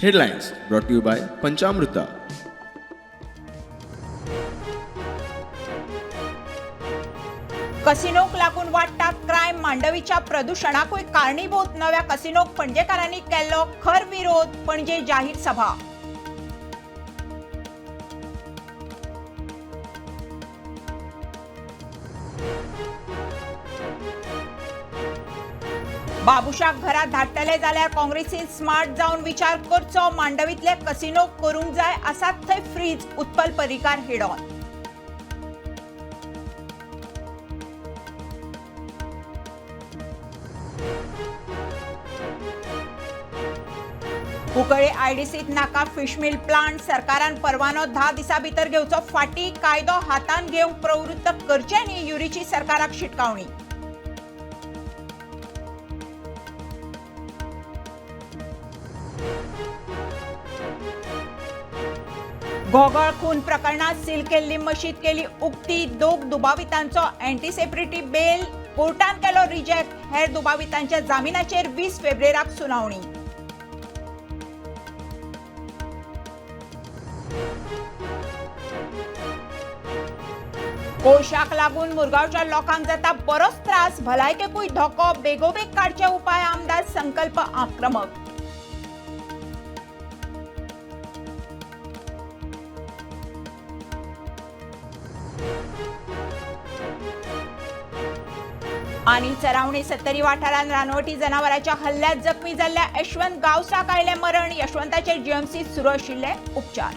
Headlines brought to you by Panchamrita. कसिनोक लागून वाडटा crime मांडवीच्या प्रदूषणाकूय कारणीभूत नव्या कसिनोक पणजेकारांनी केल्लो खर विरोध पणजे जाहीर सभा। बाबुशाक घरात धाडटले जाल्यार काँग्रेसीन स्मार्ट जावन विचार करचो, मांडवीतले कसिनोक करूंक जाय आसात थंय फ्रीज, उत्पल पर्रीकार हिडोन। कुंकळे आयडीसीत नाका फिश मिल प्लांट, सरकारान परवानो 10 दिसां भितर घेवचो फाटीं, कायदो हातान घेवंक प्रवृत्त करचे न्ही, युरीची सरकाराक शिटकावणी। घोगळ खून प्रकरणात सील केल्ली मशीद केली उक्ती, दोग दुबावितांचो अँटीसेक्युरिटी बेल कोर्टान केलो रिजेक्ट, हेर दुबावितांच्या जामिनाचेर 20 फेब्रुवारीक सुनावणी। कोळशाक लागून मुरगांवच्या लोकांक जाता बरोच त्रास, भलायकेकूय धोको, बेगोबेग काडचे उपाय, आमदार संकल्प आक्रमक। आणि चरावणी सत्तरी वाठारांत रानवटी जनावरांच्या हल्ल्यात जखमी जाल्ल्या यशवंत गावसाक आयले मरण, यशवंताचेर जीएमसीत सुरू आशिल्ले उपचार।